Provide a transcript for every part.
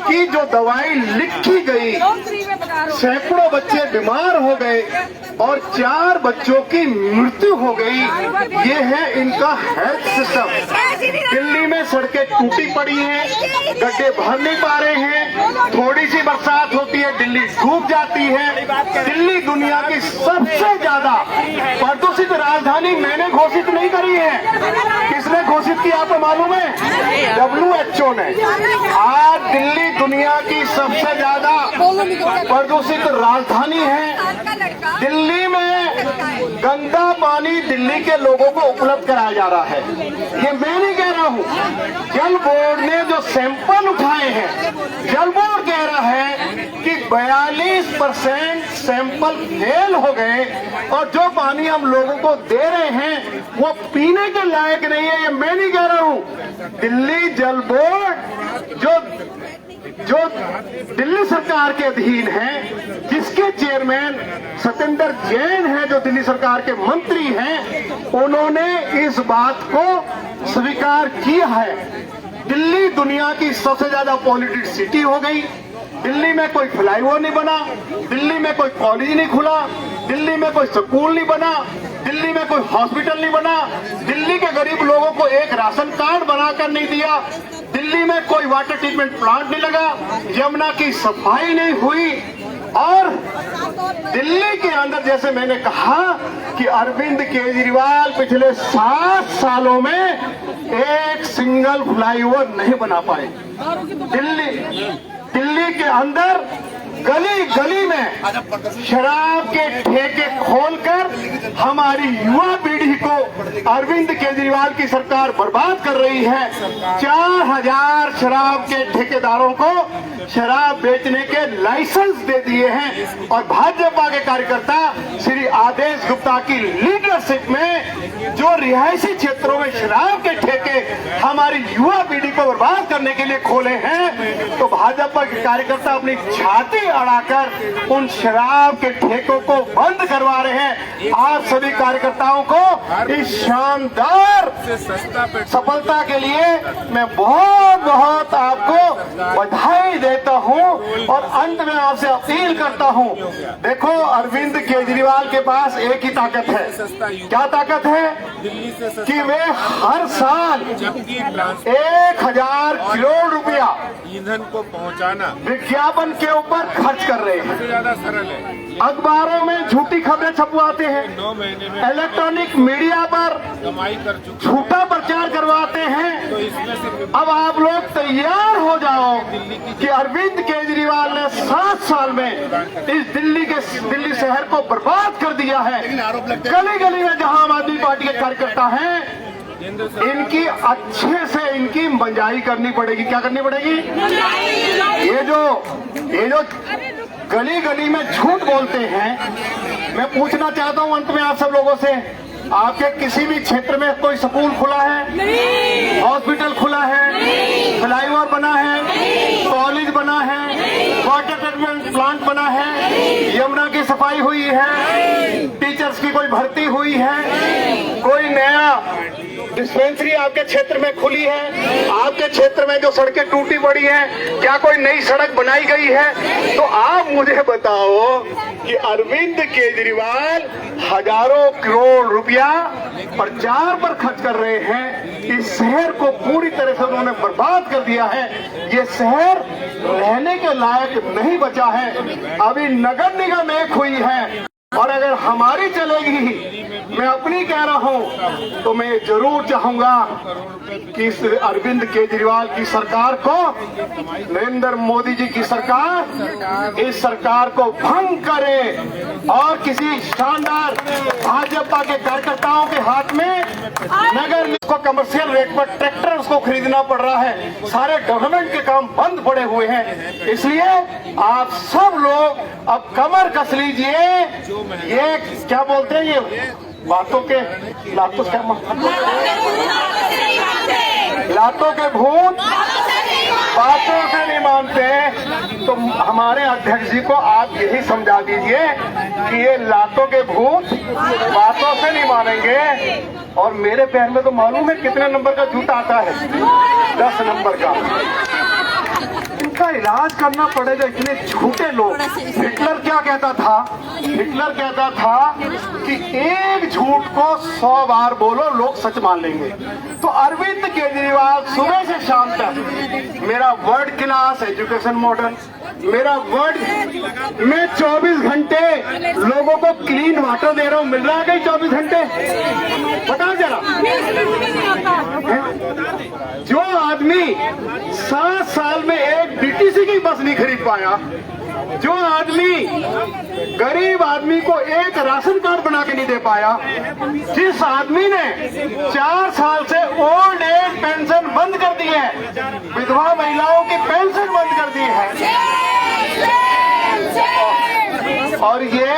की जो दवाई लिखी गई, सैकड़ों बच्चे बीमार हो गए और 4 बच्चों की मृत्यु हो गई। ये है इनका हेल्थ सिस्टम। दिल्ली में सड़कें टूटी पड़ी हैं, गड्ढे भर नहीं पा रहे हैं, थोड़ी सी बरसात होती है दिल्ली डूब जाती है। दिल्ली दुनिया की सबसे ज्यादा प्रदूषित राजधानी मैंने घोषित नहीं करी है। किसने घोषित किया आपको मालूम है? WHO ने। आज दिल्ली दुनिया की सबसे ज्यादा प्रदूषित राजधानी है। दिल्ली में गंदा पानी दिल्ली के लोगों को उपलब्ध कराया जा रहा है। ये मैं नहीं कह रहा हूँ, जल बोर्ड ने जो सैंपल उठाए हैं, जल बोर्ड कह रहा है कि 42% सैंपल फेल हो गए और जो पानी हम लोगों को दे रहे हैं वो पीने के लायक नहीं है। ये मैं नहीं कह रहा हूँ, दिल्ली जल बोर्ड जो दिल्ली सरकार के अधीन है, जिसके चेयरमैन सत्येंद्र जैन है, जो दिल्ली सरकार के मंत्री हैं, उन्होंने इस बात को स्वीकार किया है। दिल्ली दुनिया की सबसे ज्यादा पॉल्यूटेड सिटी हो गई। दिल्ली में कोई फ्लाईओवर नहीं बना, दिल्ली में कोई कॉलेज नहीं खुला, दिल्ली में कोई स्कूल नहीं बना, दिल्ली में कोई हॉस्पिटल नहीं बना, दिल्ली के गरीब लोगों को एक राशन कार्ड बनाकर नहीं दिया, दिल्ली में कोई वाटर ट्रीटमेंट प्लांट नहीं लगा, यमुना की सफाई नहीं हुई। और दिल्ली के अंदर, जैसे मैंने कहा कि अरविंद केजरीवाल पिछले 7 सालों में एक सिंगल फ्लाईओवर नहीं बना पाए। दिल्ली के अंदर गली गली में शराब के ठेके खोलकर हमारी युवा पीढ़ी को अरविंद केजरीवाल की सरकार बर्बाद कर रही है। 4000 शराब के ठेकेदारों को शराब बेचने के लाइसेंस दे दिए हैं और भाजपा के कार्यकर्ता श्री आदेश गुप्ता की लीडरशिप में जो रिहायशी क्षेत्रों में शराब के ठेके हमारी युवा पीढ़ी को बर्बाद करने के लिए खोले हैं, तो भाजपा के कार्यकर्ता अपनी छाती अड़ाकर उन शराब के ठेकों को बंद करवा रहे हैं। आप सभी कार्यकर्ताओं को इस शानदार सफलता के लिए मैं बहुत बहुत आपको बधाई देता हूं और अंत में आपसे अपील करता हूं। देखो, अरविंद केजरीवाल के पास एक ही ताकत है। क्या ताकत है? कि वे हर साल 1000 करोड़ रुपया ईंधन को पहुंचाना विज्ञापन के ऊपर खर्च कर रहे हैं। ज्यादा सरल है। अखबारों में झूठी खबरें छपवाते हैं, 9 महीने में इलेक्ट्रॉनिक मीडिया पर कमाई कर चुके झूठा प्रचार करवाते हैं। तो इसमें से अब आप लोग तैयार हो जाओ कि अरविंद केजरीवाल ने 7 साल में इस दिल्ली शहर को बर्बाद कर दिया है। गली गली में जहां आम आदमी पार्टी के कार्यकर्ता हैं, इनकी अच्छे से इनकी मंजाई करनी पड़ेगी। क्या करनी पड़ेगी? ये जो गली गली में झूठ बोलते हैं, मैं पूछना चाहता हूं अंत में आप सब लोगों से, आपके किसी भी क्षेत्र में कोई स्कूल खुला है? हॉस्पिटल खुला है? फ्लाईओवर बना है? कॉलेज बना है? वाटर ट्रीटमेंट प्लांट बना है? यमुना की सफाई हुई है? टीचर्स की कोई भर्ती हुई है? कोई नया डिस्पेंसरी आपके क्षेत्र में खुली है? आपके क्षेत्र में जो सड़कें टूटी पड़ी हैं, क्या कोई नई सड़क बनाई गई है? तो आप मुझे बताओ कि अरविंद केजरीवाल हजारों करोड़ रुपया प्रचार पर खर्च कर रहे हैं। इस शहर को पूरी तरह से उन्होंने बर्बाद कर दिया है। ये शहर रहने के लायक नहीं बचा है। अभी नगर निगम एक हुई है और अगर हमारी चलेगी, मैं अपनी कह रहा हूं, तो मैं जरूर चाहूंगा कि इस अरविंद केजरीवाल की सरकार को, नरेंद्र मोदी जी की सरकार, इस सरकार को भंग करे और किसी शानदार भाजपा के कार्यकर्ताओं के हाथ में नगर को कमर्शियल रेट पर ट्रैक्टर उसको खरीदना पड़ रहा है। सारे गवर्नमेंट के काम बंद पड़े हुए हैं। इसलिए आप सब लोग अब कमर कस लीजिए। ये क्या बोलते हैं, ये बातों के लातों के भूत बातों से नहीं मानते। तो हमारे अध्यक्ष जी को आप यही समझा दीजिए कि ये लातों के भूत बातों से नहीं मानेंगे। और मेरे पैर में तो मालूम है कितने नंबर का जूता आता है? 10 नंबर का। इनका इलाज करना पड़ेगा। इतने झूठे लोग। हिटलर क्या कहता था? हिटलर कहता था कि एक झूठ को 100 बार बोलो, लोग सच मान लेंगे। तो अरविंद केजरीवाल सुबह से शाम तक मेरा वर्ड क्लास एजुकेशन मॉडल, मेरा वर्ड, मैं 24 घंटे लोगों को क्लीन वाटर दे रहा हूं। मिल रहा है कहीं 24 घंटे? बताओ जरा। जो आदमी 7 साल में एक डीटीसी की बस नहीं खरीद पाया, जो आदमी गरीब आदमी को एक राशन कार्ड बना के नहीं दे पाया, जिस आदमी ने 4 साल से ओल्ड एज पेंशन बंद कर दी है, विधवा महिलाओं की पेंशन बंद कर दी है, और ये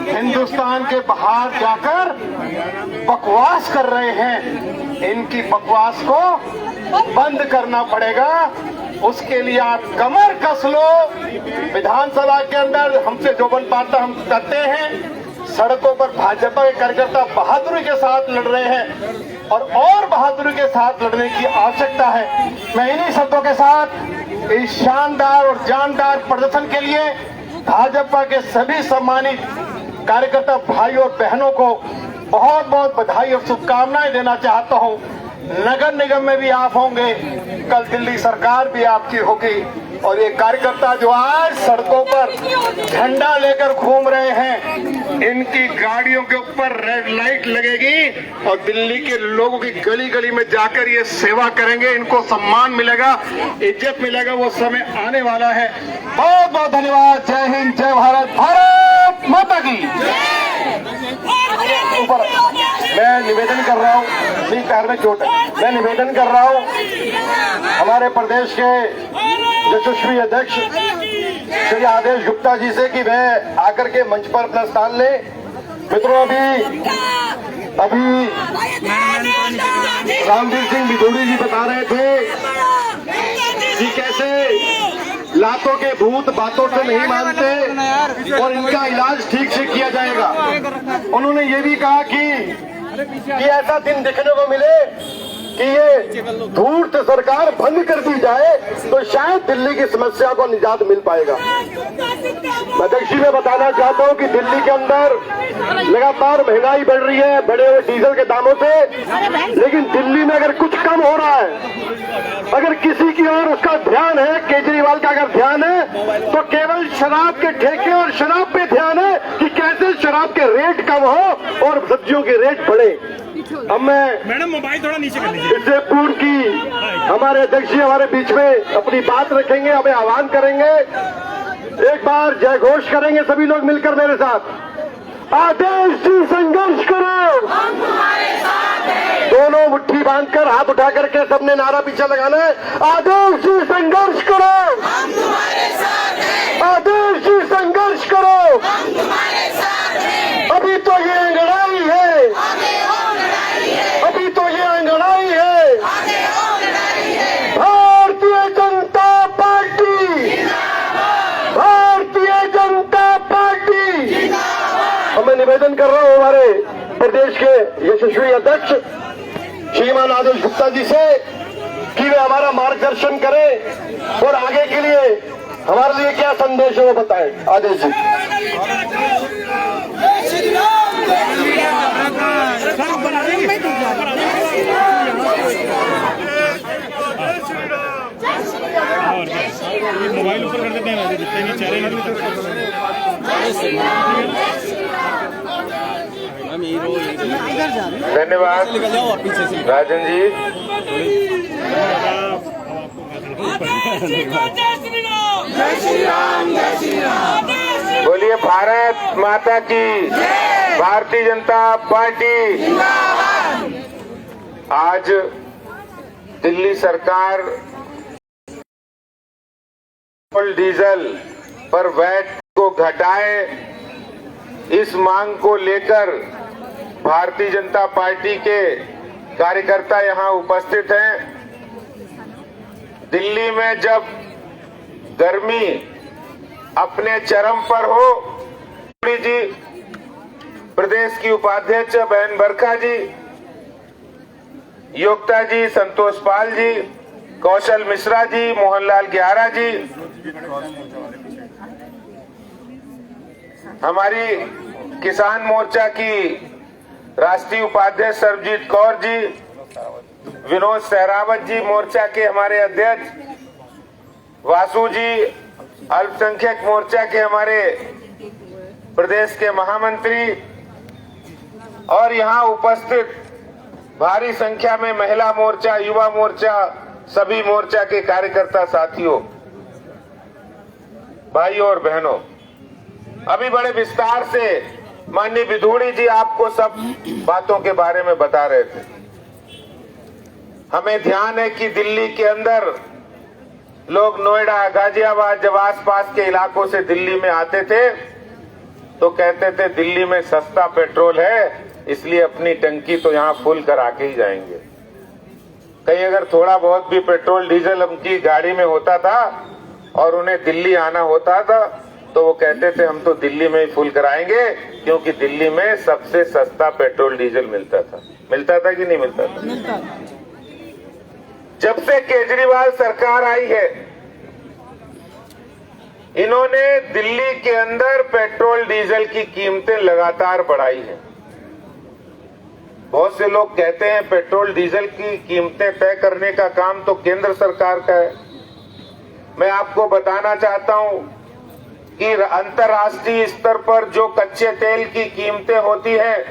हिंदुस्तान के बाहर जाकर बकवास कर रहे हैं। इनकी बकवास को बंद करना पड़ेगा। उसके लिए आप कमर कस लो। विधानसभा के अंदर हमसे जो बन पाता हम करते हैं। सड़कों पर भाजपा के कार्यकर्ता बहादुरी के साथ लड़ रहे हैं और बहादुरी के साथ लड़ने की आवश्यकता है। मैं इन्हीं शब्दों के साथ इस शानदार और जानदार प्रदर्शन के लिए भाजपा के सभी सम्मानित कार्यकर्ता भाई और बहनों को बहुत बहुत बधाई और शुभकामनाएं देना चाहता हूं। नगर निगम में भी आप होंगे, कल दिल्ली सरकार भी आपकी होगी, और ये कार्यकर्ता जो आज सड़कों पर झंडा लेकर घूम रहे हैं, इनकी गाड़ियों के ऊपर रेड लाइट लगेगी और दिल्ली के लोगों की गली गली में जाकर ये सेवा करेंगे। इनको सम्मान मिलेगा, इज्जत मिलेगा, वो समय आने वाला है। बहुत बहुत धन्यवाद। जय हिंद, जय भारत, भारत माता की। ऊपर मैं निवेदन कर रहा हूँ, नहीं पैर में चोट है, मैं निवेदन कर रहा हूँ हमारे प्रदेश के यशस्वी अध्यक्ष श्री आदेश गुप्ता जी से कि वह आकर के मंच पर अपना स्थान ले। मित्रों, अभी रामवीर सिंह बिदोड़ी जी बता रहे थे कि कैसे लातों के भूत बातों से नहीं मानते और इनका इलाज ठीक से किया जाएगा। उन्होंने ये भी कहा कि ऐसा दिन देखने को मिले कि ये धूर्त सरकार बंद कर दी जाए तो शायद दिल्ली की समस्या को निजात मिल पाएगा। अध्यक्ष जी, मैं बताना चाहता हूं कि दिल्ली के अंदर लगातार महंगाई बढ़ रही है बढ़े हुए डीजल के दामों से, लेकिन दिल्ली में अगर कुछ कम हो रहा है, अगर किसी की ओर उसका ध्यान है, केजरीवाल का अगर ध्यान है, तो केवल शराब के ठेके और शराब पे ध्यान है कि कैसे शराब के रेट कम हो और सब्जियों के रेट बढ़े। अब मैं मैडम मोबाइल थोड़ा नीचे कर लीजिए। इससे पूर्व की हमारे अध्यक्ष जी हमारे बीच में अपनी बात रखेंगे, हमें आह्वान करेंगे। एक बार जय घोष करेंगे सभी लोग मिलकर मेरे साथ। आदेश जी संघर्ष करो, हम तुम्हारे साथ हैं। दोनों मुट्ठी बांधकर हाथ उठा करके सबने नारा पीछे लगाना है। आदेश जी संघर्ष करो, हम तुम्हारे साथ हैं। आदेश जी संघर्ष करो, हम तुम्हारे साथ हैं। अभी तो ये लड़ाई है, आगे और लड़ाई है, अभी तो ये लड़ाई है। आगे और लड़ाई है। Bharatiya Janata party, Bharatiya Janata party. अब मैं निवेदन कर रहा हूं हमारे प्रदेश के यशस्वी अध्यक्ष श्रीमान आदेश गुप्ता जी से कि वे हमारा मार्गदर्शन करें और आगे के लिए हमारे लिए क्या संदेश है वो बताएं। आदेश जी। मोबाइल ऊपर कर देते हैं, जितने भी चेहरे धन्यवाद राजन जी। बोलिए भारत माता की, भारतीय जनता पार्टी। आज दिल्ली सरकार पेट्रोल डीजल पर वैट को घटाए, इस मांग को लेकर भारतीय जनता पार्टी के कार्यकर्ता यहां उपस्थित हैं। दिल्ली में जब गर्मी अपने चरम पर हो, जी प्रदेश की उपाध्यक्ष बहन बरखा जी, योक्ता जी, संतोष पाल जी, कौशल मिश्रा जी, मोहनलाल ग्यारा जी, हमारी किसान मोर्चा की राष्ट्रीय उपाध्यक्ष सरबजीत कौर जी, विनोद सहरावत जी, मोर्चा के हमारे अध्यक्ष वासु जी, अल्पसंख्यक मोर्चा के हमारे प्रदेश के महामंत्री और यहाँ उपस्थित भारी संख्या में महिला मोर्चा, युवा मोर्चा, सभी मोर्चा के कार्यकर्ता साथियों, भाइयों और बहनों, अभी बड़े विस्तार से माननीय विधूड़ी जी आपको सब बातों के बारे में बता रहे थे। हमें ध्यान है कि दिल्ली के अंदर लोग नोएडा, गाजियाबाद जब आसपास के इलाकों से दिल्ली में आते थे तो कहते थे दिल्ली में सस्ता पेट्रोल है, इसलिए अपनी टंकी तो यहाँ फुल करा के ही जाएंगे। कहीं अगर थोड़ा बहुत भी पेट्रोल डीजल उनकी गाड़ी में होता था और उन्हें दिल्ली आना होता था तो वो कहते थे हम तो दिल्ली में ही फुल कराएंगे, क्योंकि दिल्ली में सबसे सस्ता पेट्रोल डीजल मिलता था। मिलता था कि नहीं मिलता था? मिलता। जब से केजरीवाल सरकार आई है, इन्होंने दिल्ली के अंदर पेट्रोल डीजल की कीमतें लगातार बढ़ाई हैं। बहुत से लोग कहते हैं पेट्रोल डीजल की कीमतें तय करने का काम तो केंद्र सरकार का है। मैं आपको बताना चाहता हूं कि अंतर्राष्ट्रीय स्तर पर जो कच्चे तेल की कीमतें होती है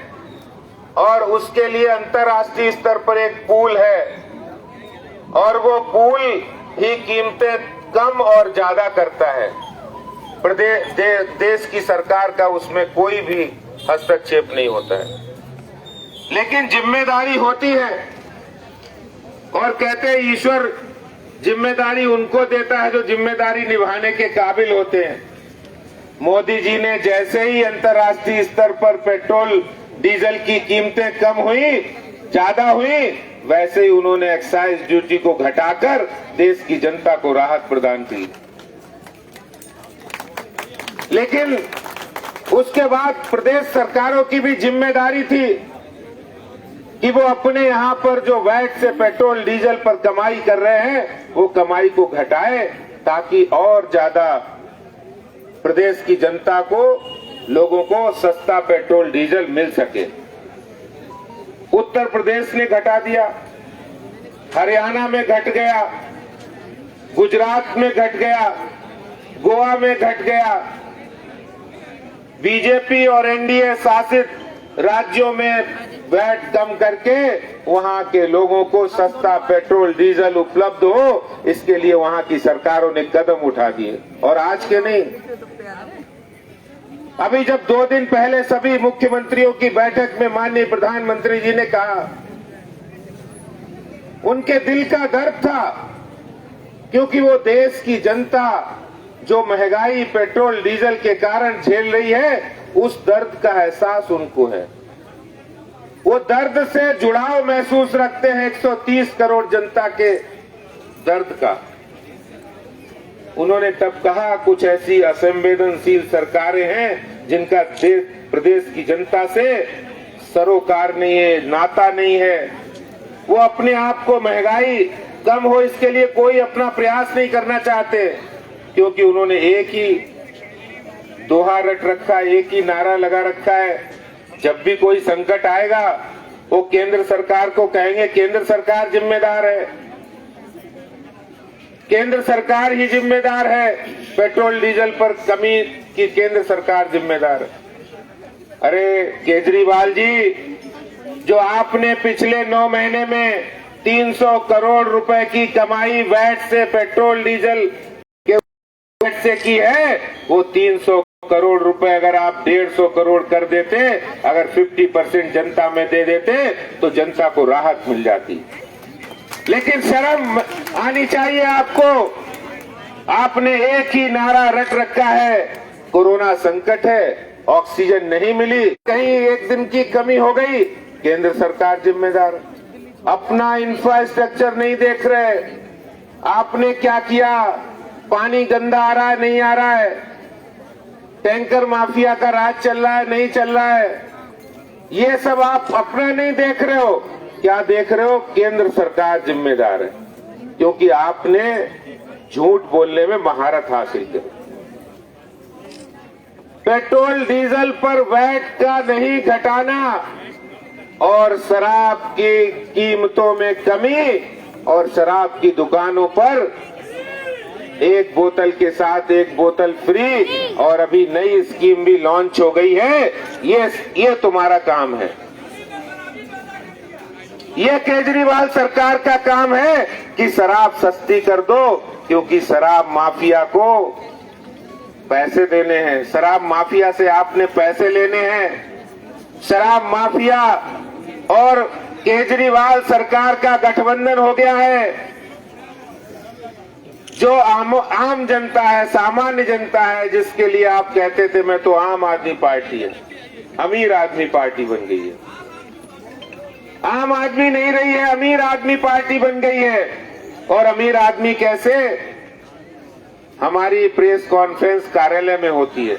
और उसके लिए अंतर्राष्ट्रीय स्तर पर एक पूल है और वो पूल ही कीमतें कम और ज्यादा करता है। देश की सरकार का उसमें कोई भी हस्तक्षेप नहीं होता है, लेकिन जिम्मेदारी होती है और कहते हैं ईश्वर जिम्मेदारी उनको देता है जो जिम्मेदारी निभाने के काबिल होते हैं। मोदी जी ने जैसे ही अंतर्राष्ट्रीय स्तर पर पेट्रोल डीजल की कीमतें कम हुई, ज्यादा हुई, वैसे ही उन्होंने एक्साइज ड्यूटी को घटाकर देश की जनता को राहत प्रदान की। लेकिन उसके बाद प्रदेश सरकारों की भी जिम्मेदारी थी कि वो अपने यहाँ पर जो वैट से पेट्रोल डीजल पर कमाई कर रहे हैं वो कमाई को घटाए, ताकि और ज्यादा प्रदेश की जनता को, लोगों को सस्ता पेट्रोल डीजल मिल सके। उत्तर प्रदेश ने घटा दिया, हरियाणा में घट गया, गुजरात में घट गया, गोवा में घट गया। बीजेपी और एनडीए शासित राज्यों में वैट कम करके वहां के लोगों को सस्ता पेट्रोल डीजल उपलब्ध हो, इसके लिए वहां की सरकारों ने कदम उठा दिए। और आज के नहीं, अभी जब 2 दिन पहले सभी मुख्यमंत्रियों की बैठक में माननीय प्रधानमंत्री जी ने कहा, उनके दिल का दर्द था, क्योंकि वो देश की जनता जो महंगाई पेट्रोल डीजल के कारण झेल रही है, उस दर्द का एहसास उनको है। वो दर्द से जुड़ाव महसूस रखते हैं 130 करोड़ जनता के दर्द का। उन्होंने तब कहा कुछ ऐसी असंवेदनशील सरकारें हैं जिनका प्रदेश की जनता से सरोकार नहीं है, नाता नहीं है। वो अपने आप को महंगाई कम हो इसके लिए कोई अपना प्रयास नहीं करना चाहते, क्योंकि उन्होंने एक ही दोहा रट रखा है, एक ही नारा लगा रखा है, जब भी कोई संकट आएगा वो केंद्र सरकार को कहेंगे केंद्र सरकार जिम्मेदार है, केंद्र सरकार ही जिम्मेदार है, पेट्रोल डीजल पर कमी की केंद्र सरकार जिम्मेदार है। अरे केजरीवाल जी, जो आपने पिछले 9 महीने में 300 करोड़ रुपए की कमाई वैट से पेट्रोल डीजल के वैट से की है, वो 300 करोड़ रुपए अगर आप 150 करोड़ कर देते, अगर 50% जनता में दे देते तो जनता को राहत मिल जाती। लेकिन शर्म आनी चाहिए आपको। आपने एक ही नारा रट रखा है, कोरोना संकट है, ऑक्सीजन नहीं मिली, कहीं एक दिन की कमी हो गई, केंद्र सरकार जिम्मेदार। अपना इंफ्रास्ट्रक्चर नहीं देख रहे। आपने क्या किया? पानी गंदा आ रहा है, नहीं आ रहा है, टैंकर माफिया का राज चल रहा है, नहीं चल रहा है, ये सब आप अपना नहीं देख रहे हो। क्या देख रहे हो? केंद्र सरकार जिम्मेदार है। क्योंकि आपने झूठ बोलने में महारत हासिल की। पेट्रोल डीजल पर वैट का नहीं घटाना और शराब की कीमतों में कमी और शराब की दुकानों पर एक बोतल के साथ एक बोतल फ्री और अभी नई स्कीम भी लॉन्च हो गई है। ये तुम्हारा काम है। ये केजरीवाल सरकार का काम है कि शराब सस्ती कर दो, क्योंकि शराब माफिया को पैसे देने हैं। शराब माफिया से आपने पैसे लेने हैं। शराब माफिया और केजरीवाल सरकार का गठबंधन हो गया है। जो आम जनता है, सामान्य जनता है, जिसके लिए आप कहते थे मैं तो आम आदमी पार्टी है, अमीर आदमी पार्टी बन गई है। आम आदमी नहीं रही है, अमीर आदमी पार्टी बन गई है। और अमीर आदमी कैसे? हमारी प्रेस कॉन्फ्रेंस कार्यालय में होती है।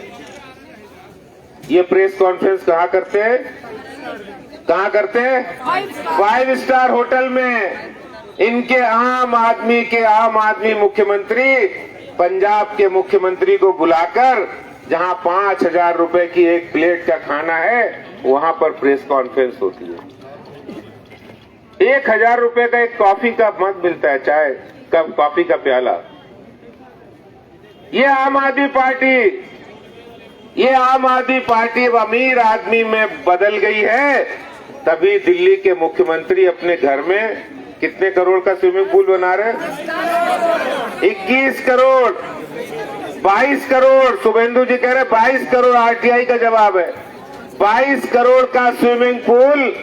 ये प्रेस कॉन्फ्रेंस कहाँ करते हैं? कहाँ करते हैं? 5 स्टार होटल में। इनके आम आदमी मुख्यमंत्री पंजाब के मुख्यमंत्री को बुलाकर जहां 5,000 रुपए की एक प्लेट का खाना है, वहां पर प्रेस कॉन्फ्रेंस होती है। 1,000 रुपए का एक कॉफी का मग मिलता है, चाय का कॉफी का प्याला। ये आम आदमी पार्टी अब अमीर आदमी में बदल गई है। तभी दिल्ली के मुख्यमंत्री अपने घर में कितने करोड़ का स्विमिंग पूल बना रहे हैं? 21 करोड़, 22 करोड़। शुभेंदु जी कह रहे 22 करोड़, आरटीआई का जवाब है 22 करोड़ का स्विमिंग पूल।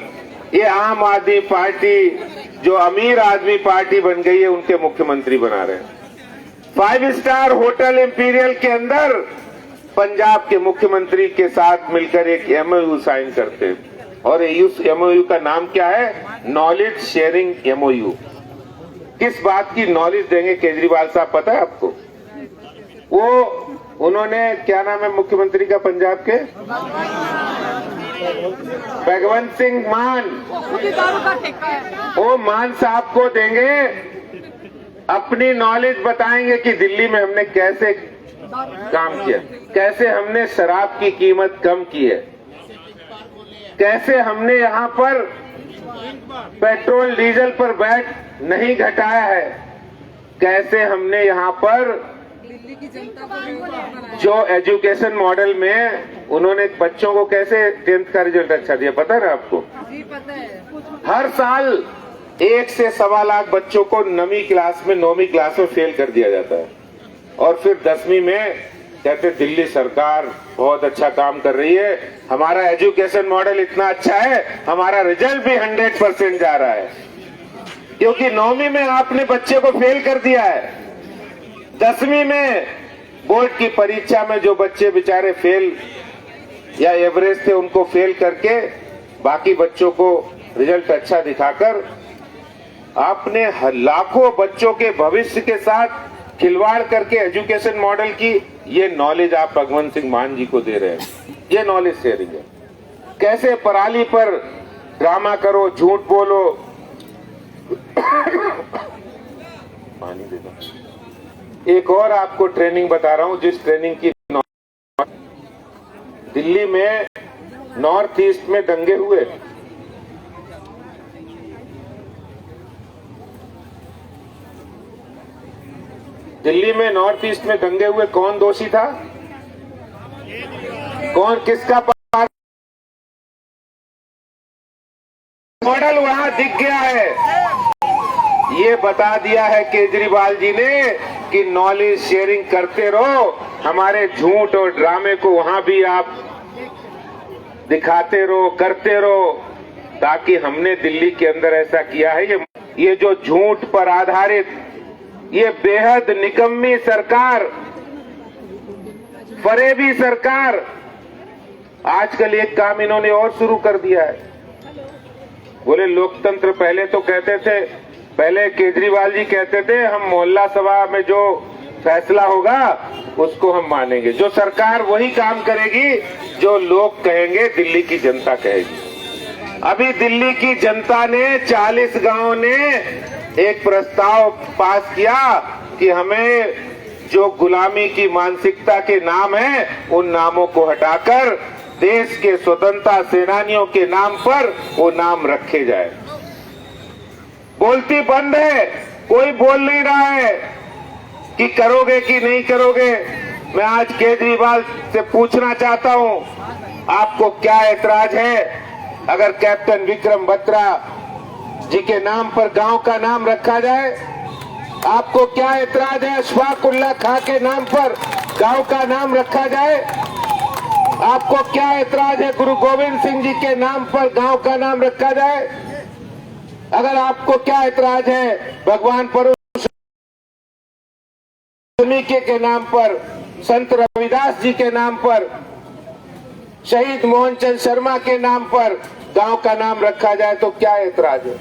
ये आम आदमी पार्टी जो अमीर आदमी पार्टी बन गई है, उनके मुख्यमंत्री बना रहे हैं। 5 स्टार होटल इंपीरियल के अंदर पंजाब के मुख्यमंत्री के साथ मिलकर एक एमओयू साइन करते हैं। और इस एमओयू का नाम क्या है? Knowledge sharing MOU. किस बात की नॉलेज देंगे केजरीवाल साहब, पता है आपको? उन्होंने क्या नाम है मुख्यमंत्री का पंजाब के? भगवंत सिंह मान। वो मान साहब को देंगे, अपनी नॉलेज बताएंगे कि दिल्ली में हमने कैसे काम किया, कैसे हमने शराब की कीमत कम की है, कैसे हमने यहाँ पर पेट्रोल डीजल पर वैट नहीं घटाया है, कैसे हमने यहाँ पर जो एजुकेशन मॉडल में उन्होंने बच्चों को कैसे 10th का रिजल्ट अच्छा दिया, पता है ना आपको? जी पता है। हर साल 1 से 1.25 लाख बच्चों को 9वीं क्लास में फेल कर दिया जाता है। और फिर 10वीं में कहते दिल्ली सरकार बहुत अच्छा काम कर रही है, हमारा एजुकेशन मॉडल इतना अच्छा है, हमारा रिजल्ट भी 100% जा रहा है। क्योंकि 9वीं में आपने बच्चे को फेल कर दिया है। 10वीं में बोर्ड की परीक्षा में जो बच्चे बेचारे फेल या एवरेज थे, उनको फेल करके बाकी बच्चों को रिजल्ट अच्छा दिखाकर आपने लाखों बच्चों के भविष्य के साथ खिलवाड़ करके एजुकेशन मॉडल की ये नॉलेज आप भगवंत सिंह मान जी को दे रहे हैं। ये नॉलेज शेयरिंग है। कैसे पराली पर ड्रामा करो, झूठ बोलो। पानी दे दो। एक और आपको ट्रेनिंग बता रहा हूं, जिस ट्रेनिंग की दिल्ली में नॉर्थ ईस्ट में दंगे हुए, दिल्ली में नॉर्थ ईस्ट में दंगे हुए, कौन दोषी था? कौन, किसका मॉडल वहां दिख गया है? ये बता दिया है केजरीवाल जी ने कि नॉलेज शेयरिंग करते रहो, हमारे झूठ और ड्रामे को वहां भी आप दिखाते रहो, करते रहो, ताकि हमने दिल्ली के अंदर ऐसा किया है। ये जो झूठ पर आधारित ये बेहद निकम्मी सरकार, फरेबी सरकार, आजकल एक काम इन्होंने और शुरू कर दिया है। बोले लोकतंत्र, पहले तो कहते थे, पहले केजरीवाल जी कहते थे हम मोहल्ला सभा में जो फैसला होगा उसको हम मानेंगे, जो सरकार वही काम करेगी जो लोग कहेंगे, दिल्ली की जनता कहेगी। अभी दिल्ली की जनता ने 40 गांव ने एक प्रस्ताव पास किया कि हमें जो गुलामी की मानसिकता के नाम है उन नामों को हटाकर देश के स्वतंत्रता सेनानियों के नाम पर वो नाम रखे जाए। बोलती बंद है, कोई बोल नहीं रहा है कि करोगे कि नहीं करोगे। मैं आज केजरीवाल से पूछना चाहता हूं, आपको क्या ऐतराज है अगर कैप्टन विक्रम बत्रा जी के नाम पर गांव का नाम रखा जाए? आपको क्या ऐतराज है अशफाक उल्लाह खां के नाम पर गांव का नाम रखा जाए? आपको क्या ऐतराज है गुरु गोविंद सिंह जी के नाम पर गांव का नाम रखा जाए? अगर आपको क्या ऐतराज है भगवान परशुराम के नाम पर, संत रविदास जी के नाम पर, शहीद मोहनचंद शर्मा के नाम पर गांव का नाम रखा जाए तो क्या ऐतराज है?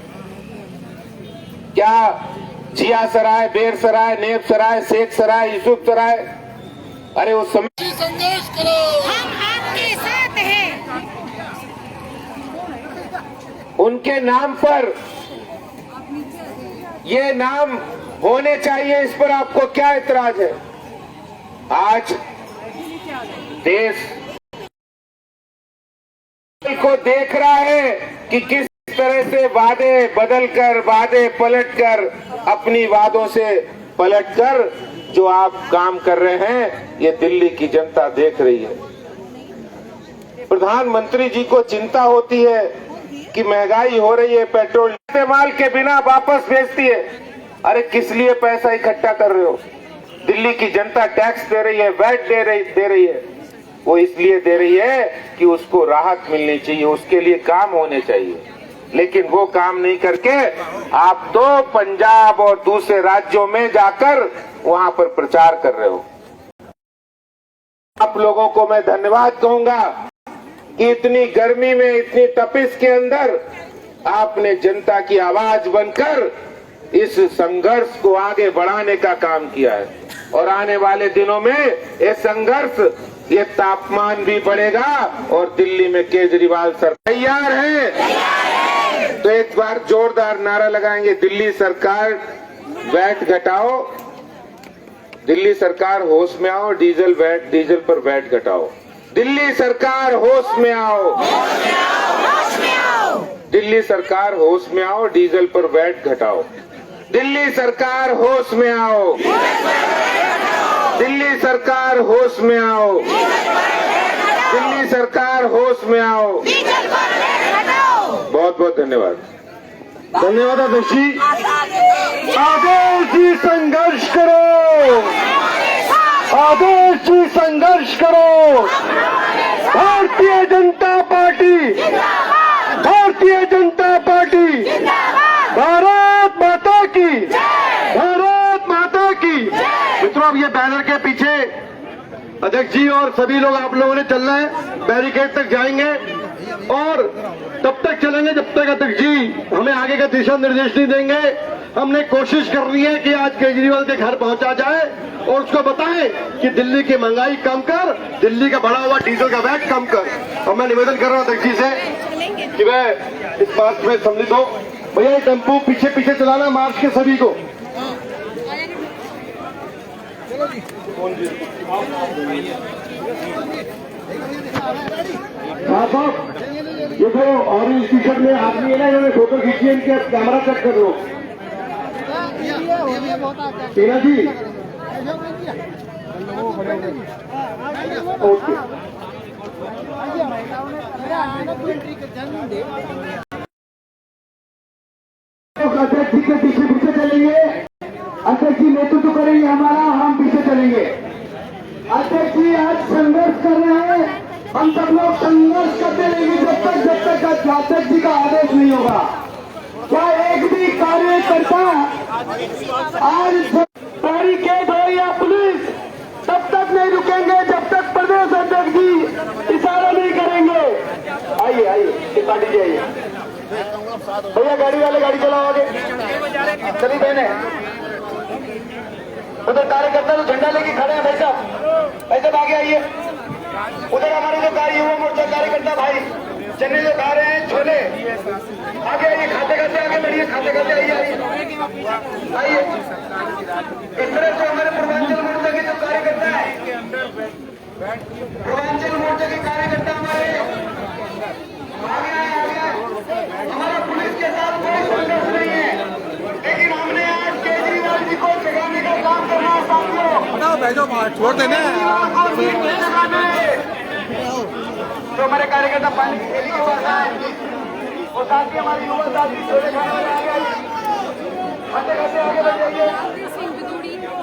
क्या जिया सराय, बेर सराय, नेब सराय, शेख सराय, यूसुफ सराय, अरे उस समय संघर्ष करो, हम आपके साथ हैं। उनके नाम पर ये नाम होने चाहिए, इस पर आपको क्या ऐतराज है? आज देश को देख रहा है कि किस तरह से वादे बदलकर, वादे पलटकर, अपनी वादों से पलटकर जो आप काम कर रहे हैं ये दिल्ली की जनता देख रही है। प्रधानमंत्री जी को चिंता होती है कि महंगाई हो रही है, पेट्रोल इस्तेमाल के बिना वापस भेजती है। अरे किस लिए पैसा इकट्ठा कर रहे हो? दिल्ली की जनता टैक्स दे रही है, वैट दे रही है। वो इसलिए दे रही है कि उसको राहत मिलनी चाहिए, उसके लिए काम होने चाहिए। लेकिन वो काम नहीं करके आप तो पंजाब और दूसरे राज्यों में जाकर वहां पर प्रचार कर रहे हो। आप लोगों को मैं धन्यवाद कहूंगा कि इतनी गर्मी में, इतनी तपिश के अंदर आपने जनता की आवाज बनकर इस संघर्ष को आगे बढ़ाने का काम किया है। और आने वाले दिनों में ये संघर्ष, ये तापमान भी बढ़ेगा और दिल्ली में केजरीवाल सरकार तैयार है तो एक बार जोरदार नारा लगाएंगे, दिल्ली सरकार वैट घटाओ, दिल्ली सरकार होश में आओ, डीजल पर वैट घटाओ। दिल्ली सरकार होश में आओ, दिल्ली सरकार होश में आओ, डीजल पर वैट घटाओ। दिल्ली सरकार होश में आओ, दिल्ली सरकार होश में आओ, दिल्ली सरकार होश में आओ। बहुत बहुत धन्यवाद। धन्यवाद अध्यक्ष जी। आदेश जी संघर्ष करो, आदेश जी संघर्ष करो। भारतीय जनता पार्टी, भारतीय जनता पार्टी, भारत माता की, भारत माता की। मित्रों, अब ये बैनर के पीछे अध्यक्ष जी और सभी लोग, आप लोगों ने चलना है, बैरिकेड तक जाएंगे और तब तक चलेंगे जब तक अध्यक्ष जी हमें आगे का दिशा निर्देश नहीं देंगे। हमने कोशिश करनी है कि आज केजरीवाल के घर पहुंचा जाए और उसको बताएं कि दिल्ली की महंगाई कम कर, दिल्ली का बढ़ा हुआ डीजल का वैट कम कर। और मैं निवेदन कर रहा हूं अध्यक्ष जी से कि वह इस बात में सम्मिलित हो। भैया ये टेम्पो पीछे पीछे चलाना, मार्च के सभी को। साहब, ये जो ऑरेंज टी शर्ट में आदमी है ना, इन्होंने फोटो खींची है, इनके कैमरा चेक कर लो। टीना जी, ओके। अध्यक्ष जी के पीछे पीछे चलेंगे, अध्यक्ष जी नेतृत्व करेंगे हमारा, हम पीछे चलेंगे। अध्यक्ष जी आज संघर्ष कर रहे हैं, हम सब लोग संघर्ष करते रहेंगे जब तक अध्यक्ष जी का आदेश नहीं होगा। क्या एक भी कार्यकर्ता आज बैरिकेड हो या पुलिस, तब तक नहीं रुकेंगे जब तक प्रदेश अध्यक्ष जी इशारा नहीं करेंगे। आइए आइए, गाड़ी जी आइए। भैया गाड़ी वाले गाड़ी चलाओ आगे, सभी बहने। उधर कार्यकर्ता तो झंडा लेके खड़े हैं भाई साहब, ऐसे आगे आइए। उधर हमारे जो युवा मोर्चा कार्यकर्ता भाई चने जो खा रहे हैं छोले, आगे आइए, खाते खाते आगे बढ़िए, खाते खाते आइए आइए। इस तरह से हमारे पूर्वांचल मोर्चा के जो कार्यकर्ता है, पूर्वांचल मोर्चा के कार्यकर्ता हमारे आगे आए, हमारा पुलिस के साथ कोई संघर्ष नहीं है, लेकिन हमने आज केजरीवाल जी को जगाने का काम करना है साथियों। छोड़ देना जो हमारे कार्यकर्ता पानी की थैली के पास आए, वो साथी हमारे युवा साथी छोले खाने वाले आगे आइए, खाते खाते आगे बढ़ जाइए।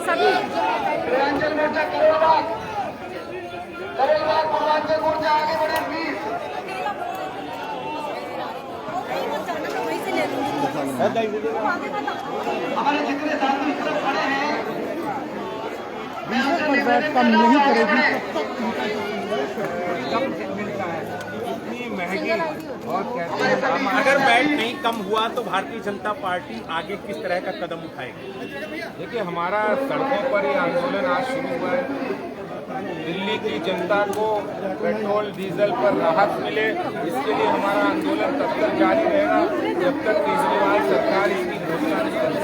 सभी पूर्वांचल मोर्चा करेलबाग पूर्वांचल मोर्चा आगे बढ़े प्लीज। हमारे जितने साथी इस तरफ खड़े हैं, मैं उनसे निवेदन कर रहा हूं आगे बढ़े। अगर बैट नहीं कम हुआ तो भारतीय जनता पार्टी आगे किस तरह का कदम उठाएगी? देखिए, हमारा सड़कों पर ये आंदोलन आज शुरू हुआ है। दिल्ली की जनता को पेट्रोल डीजल पर राहत मिले, इसके लिए हमारा आंदोलन तब तक जारी रहेगा जब तक केजरीवाल सरकार इसकी घोषणा नहीं करती।